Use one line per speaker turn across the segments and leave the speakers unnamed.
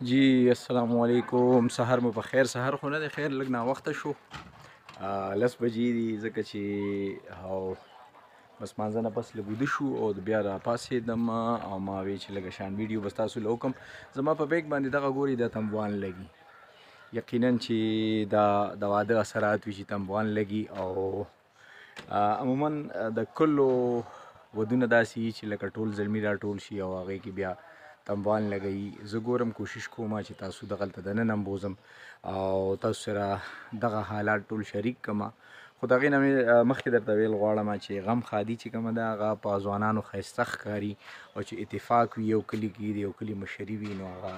جی السلام علیکم. سهار مو په خیر. سهار خو نه دی خیر، لږ ناوخته شو. 10 بجې دي ځکه چې بس مانځه نه پس لږ ویده شو او بیا راپاڅېدم او ما وی چې لږه شان ویډیو به ستاسو له وکړم. زما په بیک باندې دغه ګوري دا تنبوان لګي. یقینا چې دا د واده اثرات وي چې تنبوان لګي او عموما د کلو ودونه داسې وي چې لکه ټول زلمي راټول شي او هغې کې بیا تنبوان لګوي. زه ګورم کوشش کوم چې تاسو دغلته دننه بوزم او تاسو سره دغه حالات ټول شریک کړم. خو د هغې نه مې مخکې درته ویل غواړم چې غم خادي چې کومه ده هغه په ځوانانو ښایسته ښکاري او چې اتفاق وي یو کلي کې د یو کلي مشري وي نو هغه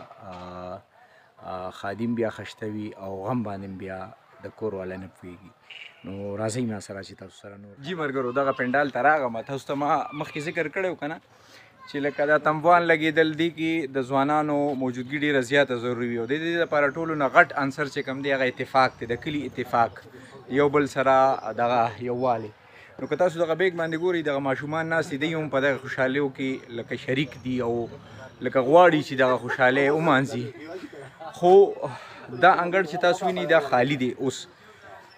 خادم بیا خشته وي او غم باندې بیا د کور والا نه پوهېږي. نو راځئ ما سره چې تاسو سره نور جي ملګرو دغه پنډال ته راغلم. تاسو ته ما مخکې ذکر کړی و که نه چې لکه دا تنبوان لګېدل دې کې د ځوانانو موجودګي ډېره زیاته ضروري وي او د دې لپاره ټولو نه غټ عنصر چې کوم دی هغه اتفاق دی، د کلي اتفاق، یو بل سره دغه یووالی. نو که تاسو دغه بیګ باندې ګورئ دغه ماشومان ناست دي، دوی هم په دغه خوشحالیو کې لکه شریک دي او لکه غواړي چې دغه خوشحالۍ ومانځي. خو دا انګړ چې تاسو وینئ دا خالي دی اوس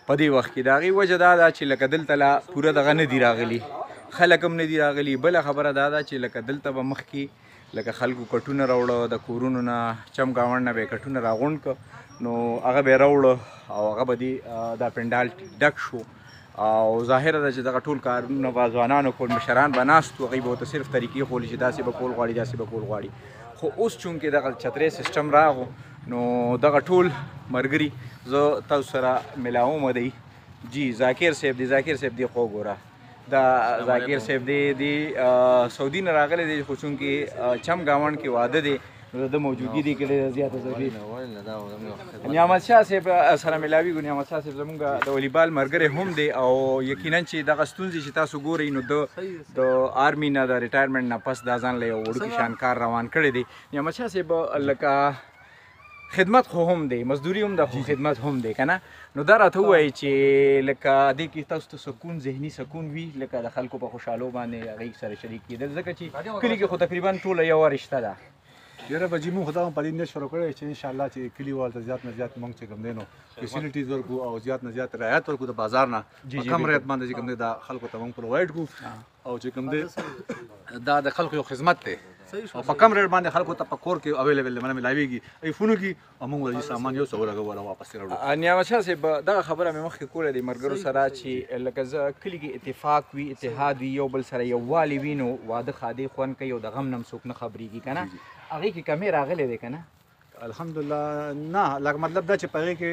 په دې وخت کې. د هغې وجه دا ده چې لکه دلته لا پوره دغه نه دي راغلي، خلک هم نه دي راغلي. بله خبره دا ده چې لکه دلته به مخکې لکه خلکو کټونه راوړه د کورونو نه، چم ګاونډ نه به یې کټونه راغونډ کړه نو هغه به یې راوړه او هغه به دې دا پنډال ډک شو او ظاهره ده چې دغه ټول کارونه به ځوانانو کول، مشران به ناست وو، هغوی به ورته صرف طریقې ښولي چې داسې به کول غواړي داسې به کول غواړي. خو اوس چونکې دغه چترۍ سیسټم راغو نو دغه ټول ملګري زه تاسو سره میلاوم دی. جی ذاکر صاحب دی، ذاکر صاحب دی خو ګوره دا ذاکر صاحب دی سعودي نه راغلی دی خو چونکې چم ګاونډ کې واده دی نو د موجودګي دی کې ډېره زیاته ضروري. نعمت شاه صاحب سره میلاویږو. نعمت شاه صاحب زمونږ د والیبال ملګری هم دی او یقینا چې دغه ستونزې چې تاسو ګورئ نو د آرمي نه د ریټایرمنټ نه پس دا ځان له یو وړوکي شان کار روان کړی دی. نعمت شاه صاحب لکه خدمت خو هم دی، مزدوري هم ده خو خدمت هم دی که نه. نو دا راته ووایي چې لکه دې کې تاسو ته سکون، ذهني سکون وي لکه د خلکو په خوشحالو باندې هغوی سره شریک کېدل، ځکه چې کلي کې خو تقریبا ټوله یوه رشته ده.
یاره به جی مونږ خو دغه په دې نیت شروع کړی چې انشاءالله چې کلیوال ته زیات نه زیات مونږ چې کوم دی نو فیسیلیټیز ورکړو او زیات نه زیات رعایت ورکړو د بازار نه په کم رعایت باندې چې کوم دی دا خلکو ته مونږ پرووایډ کړو او چې کوم دی دا د خلکو یو خدمت دی او په کم ریټ باندې خلکو ته په کور کې اویلیبل دی، منه ملاویږي ایفونو کې او موږ ورته سامان یو څه ولګوو او واپس راوړو.
نعمت شاه صاحب دغه خبره مې مخکې کوله د ملګرو سره چې لکه زه کلي کې اتفاق وي، اتحاد وي، یو بل سره یووالی وي نو واده خادي خوند کوي او د غم نه هم څوک نه خبرېږي که نه. هغې کې کمې راغلی دی که نه؟
الحمدلله نه، لکه مطلب دا چې په هغې کې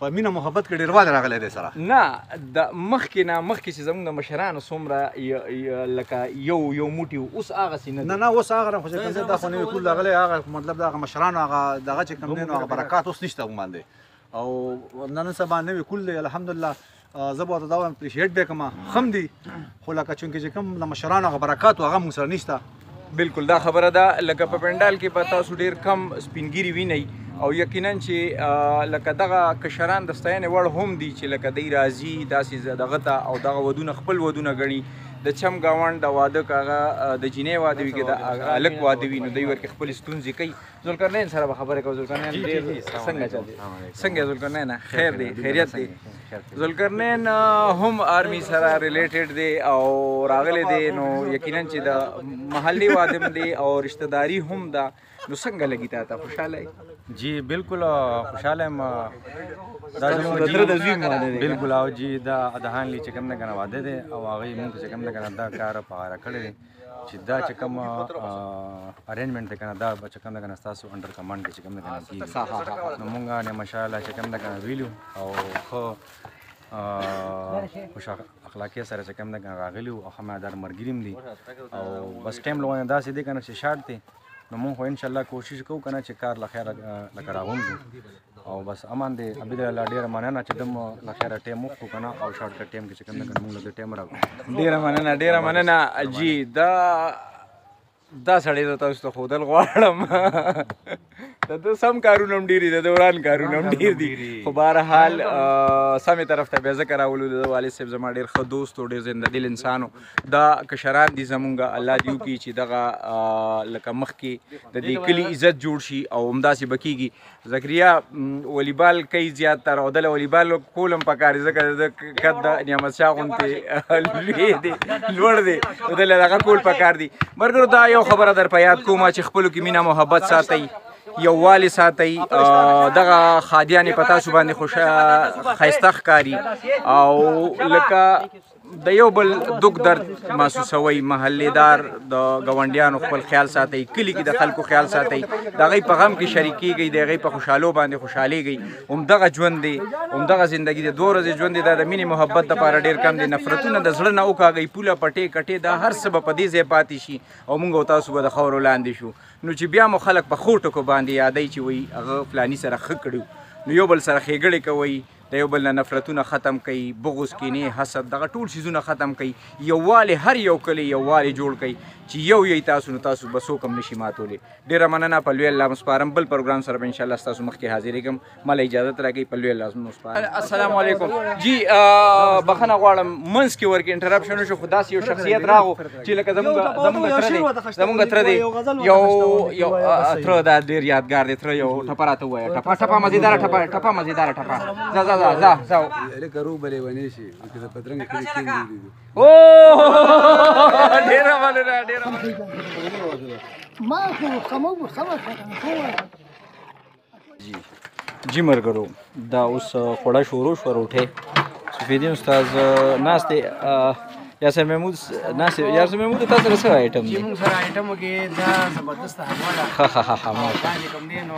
په مینه محبت کې ډېروالی راغلی دی سره.
نه د مخکې چې زموږ د مشرانو څومره لکه یو موټي و اوس هغسې نه
نه اوس هغه خو چې کوم دی دا خو نوي کول راغلی، هغه مطلب د هغه مشرانو هغه دغه چې کوم دی نو هغه برکات اوس نشته هم باندې او نن سبا نوي کول دی. الحمدلله زه به ورته دا وایم اپریشیټ به کومه ښم دي خو لکه چونکې چې کوم د مشرانو هغه برکات و هغه موږ سره نشته.
بالکل دا خبره ده. لکه په پنډال کې به تاسو ډېر کم سپینګیري وینئ او یقینا چې لکه دغه کشران د ستاینې وړ هم دي چې لکه دی راځي داسې دغه ته او دغه ودونه خپل ودونه ګڼي. د چم ګاونډ د واده که هغه د جینۍ واده وي که د هلک واده وي نو دوی ورکې خپلې ستونزې کوي. ذوالقرنین سره به خبرې کوو. ذوالقرنین ډېر څنګه ذوالقرنین خیر دی، خیریت دی؟ ذوالقرنین هم آرمي سره ریلیټډ دی او راغلی دی نو یقینا چې د محلي واده هم دی او رشته داري هم ده. نو څنګه لګي تا ته خوشحاله؟
جی بالکل خوشحاله یم. دا
زموږ د تره د زوی واده دی
بالکل او جی دا د هانلي چې کوم نه کنه واده دی او هغوی مونږ ته چې کوم نه کنه دا کار په غاړه کړی دی چې دا چې کوم ارینجمنټ دی کنه دا به چې کوم نه کنه ستاسو انډر کمانډ کې چې کوم نه کنه کېږي. نو مونږ نه ماشاءالله چې کوم نه کنه ویلو او ښه خوش اخلاقۍ سره چې کوم نه کنه راغلي او ښه معیار ملګري هم دي او بس ټایم لغونه داسې دی کنه چې شارټ دی نو مونږ خو انشاءالله کوشش کوو کنه چې کار له خیره لکه راغونډو او بس امان دی. ابي الله ډېره مننه چې دم له خیره ټایم وکړو کنه او شارټ کټ ټایم کې چې کوم نه کنه مونږ له ټایم راغلو.
ډېره مننه جی. دا سړی زه تاسو ته ښودل غواړم د سم کارونه هم ډېر دي د وران کارونه هم ډېر دي خو بهرحال سمې طرف ته بیا ځکه راولو د والد صاحب زما ډېر ښه دوست و ډېر زنده دل انسان و دا کشران دي زمونږ الله دې وکړي چې دغه لکه مخکې د دې کلي عزت جوړ شي او همداسې به کېږي ذکریا والیبال کوي زیات تر او دله والیبال کول هم پکار دي ځکه د قد د نعمت شاه غوندې لوی دی لوړ دی دله دغه کول پکار دي ملګرو دا یو خبره در په یاد کومه چې خپلو کې مینه محبت ساتئ یووالی ساتئ دغه خادیانې په تاسو باندې ښایسته ښکاري او لکه د یو بل دک درد محسوسوئ محلېدار د ګاونډیانو خپل خیال ساتئ کلي کې د خلکو خیال ساتئ د هغوی په غم کې شریکېږئ د هغوی په خوشحالو باندې خوشحالېږئ همدغه ژوند دی همدغه زندګي د 2 ورځې ژوند دی دا د مینې محبت دپاره ډېر کم دی نفرتونه د زړه نه وکاږئ پوله پټې کټې دا هر څه به په دې ځای پاتې شي او موږ او تاسو به د خاورو لاندې شو نو چې بیا مو خلک په ښو ټکو باندې یادوي چې وایي هغه فلاني سره ښه کړي نو یو بل سره ښېګړې کوئ د یو بل نه نفرتونه ختم کوي بغض کینې حسد دغه ټول شیزونه ختم کوي یووالی هر یو کلی یووالی جوړ کوي چې یو یی تاسو نو تاسو به څوک هم نشي ماتولی ډېره مننه په لوی الله مسپارم بل پروګرام سره به انشاءالله ستاسو مخکې حاضرېږم مله اجازت راکوئ په لوی الله مسپارم السلام علیکم جی بخښنه غواړم منځ کې ورکې انټرپشن وشو خو داسې یو شخصیت راغو چې لکه زمونږ تره دی یو تره دا ډېر یادګار دی تره یو ټپه راته ووایه ټپه مزېداره ټپه ځه
لکه روبلې ونې شي چې د بدرنګ کلي کیندي دي
او ډېره مننه ډېره
ما خو سمو
جی ملګرو دا اوس خوړه شروع شوه روټۍ سفیدین استاد ناست دی یاسر محمود ناست دی یاسر محمود تا سره څه آیټم دی
موږ سره آیټمو کې دا زبردست حواله
ها
باندې کوم دی نو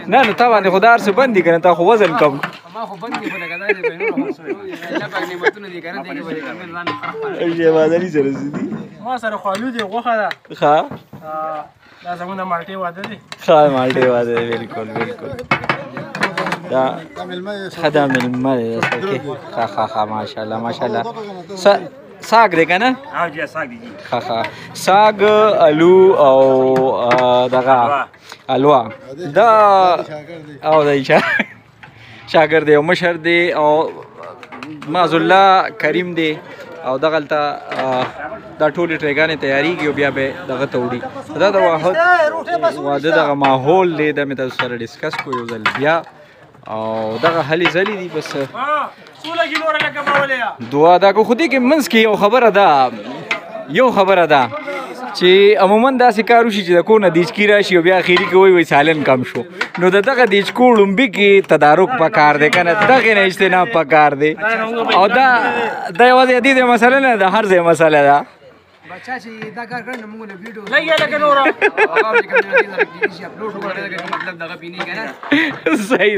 نه نو تا باندې خو دا هر څه بند دي که نه تا خو وزن کم
ما خو بند دي خو لکه دا دی په نورو الله پاک نعمتونه دي که نه دی کې به کامل ځان فرق
شهباز علي سره څه دي
ما سره خوالو دي غوښه ده
ښه
دا زموږ د مالټې واده دی
ښه مالټې واده دی بالکل دا ښه دا مېلمه دی ښه ماشاءالله ساګ دی که نه ښه ساګ الو او دغه الوا دا او دی شاګرد دی او مشر دی او معزالله کریم دی او دغلته دا ټولې ټریګانې تیاریږي او بیا به دغه ته وړي دا د واده دغه ماحول دی دا مې تاسو سره ډسکس کړو یو ځل بیا او دغه هلې ځلې دي بس دعا دا کو خو دې کې منځ کې یو خبره ده چې عموما داسې کار وشي چې د کور نه دیچکي راشي او بیا اخري کې وایي سالن کم شو نو د دغه دیچکو ړومبي کې تدارک پکار دی که نه دغې نه اجتناب پکار دی او دا یوازې د دې مسله نه ده هر ځای مسله ده
بچا چې دا کار کړی نو موږ له ویډیو لګیا لکه نور هغه چې کوم دې سره کېږي اپلوډ وکړل مطلب دغه پینې کنه
صحیح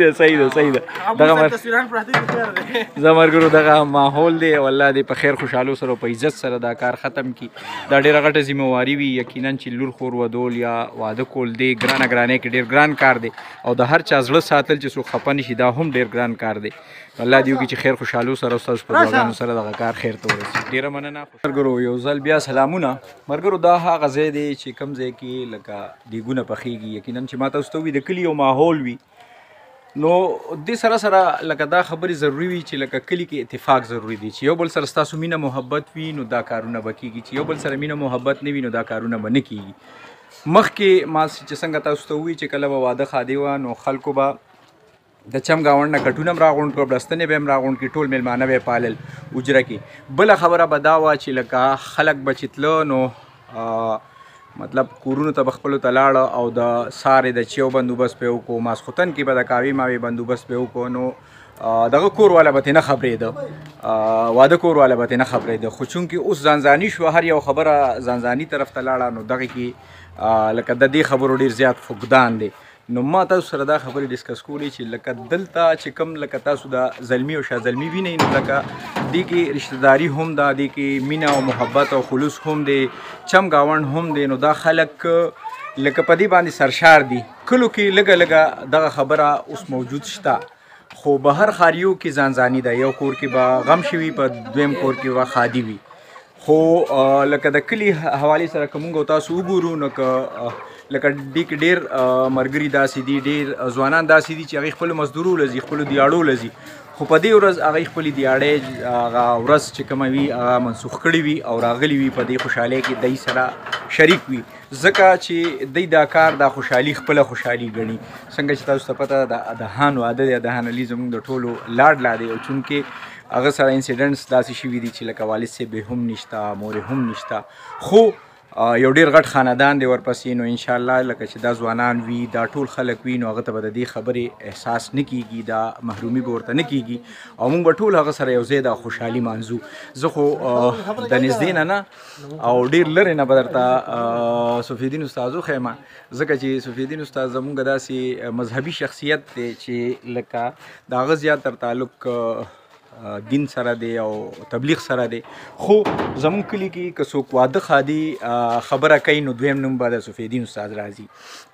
ده دغه
تصویران پراته دي
زمرګرو دغه ماحول دی والله دې په خیر خوشحالو سره په عزت سره دا کار ختم کی دا ډیره غټه ذمہواری وي یقینا چې لور خور ودول یا واده کول دی ګرانه کې ډیر ګران کار دی او د هر چا زړه ساتل چې څوک خفه نشي دا هم ډیر ګران کار دی الله دې وکړي چې خیر خوشحالو سره ستاسو په دعاګانو سره دغه کار خیر ته ورسي ډیره مننه ملګرو یو ځل بیا سلامونه ملګرو دا هغه ځای دی چې کوم ځای کې لکه دیګونه پخېږي یقینا چې ما تاسو ته وي د کلي یو ماحول وي نو دې سره لکه دا خبرې ضروري وي چې لکه کلي کې اتفاق ضروري دی چې یو بل سره ستاسو مینه محبت وي نو دا کارونه به کېږي چې یو بل سره مینه محبت نه وي نو دا کارونه به نه کېږي مخکې ما چې څنګه تاسو ته ووایي چې کله به واده ښادي وه نو خلکو به د چم ګاونډ نه کټونه هم راغونډ کړو بړستنې به هم راغونډ کړي ټول میلمانه به یې پالل اجره کې بله خبره به دا وه چې لکه خلک به چې تله نو مطلب کورونو ته به خپلو ته لاړه او د سارې د چیو بندوبست به یې وکړو ماسخوتن کې به د کاوي ماوې بندوبست به یې وکړو نو دغه کور والا به ترې نه خبرېده واده کور والا به ترې نه خبرېده خو چونکې اوس ځانځاني شوه هر یو خبره ځانځاني طرف ته لاړه نو دغه کې لکه د دې خبرو ډېر زیات فقدان دی نو ما تاسو سره دا خبرې ډسکس کولی چې لکه دلته چې کوم لکه تاسو د زلمی او شازلمی وینئ نو لکه دې کې رشتهداري هم ده دې کې مینه او محبت او خلوص هم دی چم ګاونډ هم دی نو دا خلک لکه په دې باندې سرشار دي کلو کې لږه دغه خبره اوس موجود شته خو بهر ښاریو کې ځانځاني ده یو کور کې به غم شوي په دویم کور کې به ښادي وي خو لکه د کلي حوالې سره که مونږ تاسو وګورو نو که لکه ډېر ملګري داسې دي، ډېر ځوانان داسې دي چې هغوی خپلو مزدورو لځي، خپلو دیاړو لځي، خو په دې ورځ هغوی خپلې دیاړۍ هغه ورځ چې کومه وي هغه منسوخ کړې وي او راغلي وي په دې خوشحالۍ کې دی سره شریک وي، ځکه چې دی دا کار دا خوشحالي خپله خوشحالي ګڼي. څنګه چې تاسو ته پته ده د دهان واده دی، دهان علي زموږ د ټولو لاډ لا دی، او چونکې هغه سره انسیډنټس داسې شوي دي چې لکه والد صاحب یې هم نشته، مور یې هم نشته، خو یو ډېر غټ خاندان دی ورپسې. نو انشاءالله لکه چې دا ځوانان وي، دا ټول خلک وي، نو هغه ته به د دې خبرې احساس نه کېږي، دا محرومي به ورته نه کېږي او موږ به ټول هغه سره یو ځای دا خوشحالي مانځو. زه خو د نږدې نه او ډېر لرې نه به درته صفي الدین استاد وښیم، ځکه چې صفي الدین استاد زموږ داسې مذهبي شخصیت دی چې لکه د هغه زیات تر تعلق دین سره دی او تبلیغ سره دی. خو زمون کلی کې که څوک واده خادي خبره کوي نو دویم نوم به د صفي الدین استاد راځي،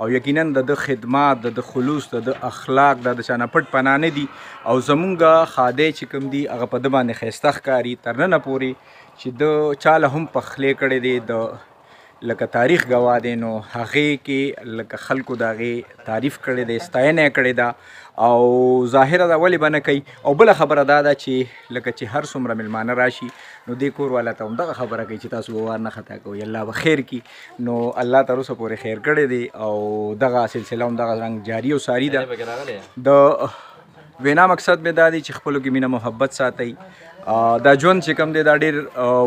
او یقینا د خدمات، د خلوص، د اخلاق، د چا نه پټ پناه نه دي، او زمونږ خادی چې کوم دي هغه په ده باندې ښایسته ښکاري تر ننه پورې چې د چا له هم پخلی کړی دی، د لکه تاریخ ګواه دی، نو هغې کې لکه خلکو د هغې تعریف کړی دی، ستاینه یې کړې ده، او ظاهره ده ولې به نه کوي. او بله خبره دا ده چې لکه چې هر څومره میلمانه راشي نو دې کور والا ته هم دغه خبره کوي چې تاسو به وار نه خطا کوئ، الله به خیر کړي. نو الله تر اوسه پورې خیر کړی دی او دغه سلسله هم دغه رنګ جاري او ساري ده. د وینا مقصد مې دا دی چې خپلو کې مینه محبت ساتئ. دا ژوند چې کوم دی دا ډېر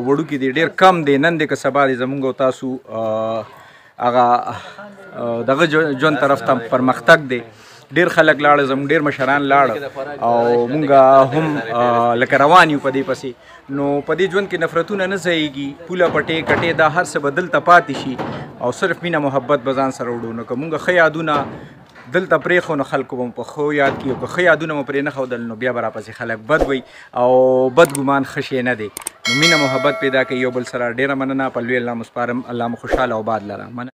وړوکی دی، ډېر کم دی، نن دی که سبا دی زموږ او تاسو هغه دغه ژوند طرف ته پرمختګ دی. ډېر خلک لاړه، زموږ ډېر مشران لاړه او مونږ هم لکه روان یو په دې پسې. نو په دې ژوند کې نفرتونه نه ځایږي، پوله پټې کټې دا هر څه به دلته پاتې شي او صرف مینه محبت به ځان سره وړو. نو که مونږ ښه یادونه دلته پرېښو نو خلکو به مو په ښو یاد کړي، او که ښه یادونه مو پرې نه ښودل نو بیا به راپسې خلک بد وي او بد ګمان ښه شی نه دی. نو مینه محبت پیدا کوي یو بل سره. ډېره مننه، په لوی الله مو سپارم. الله مو خوشحاله او باد لره.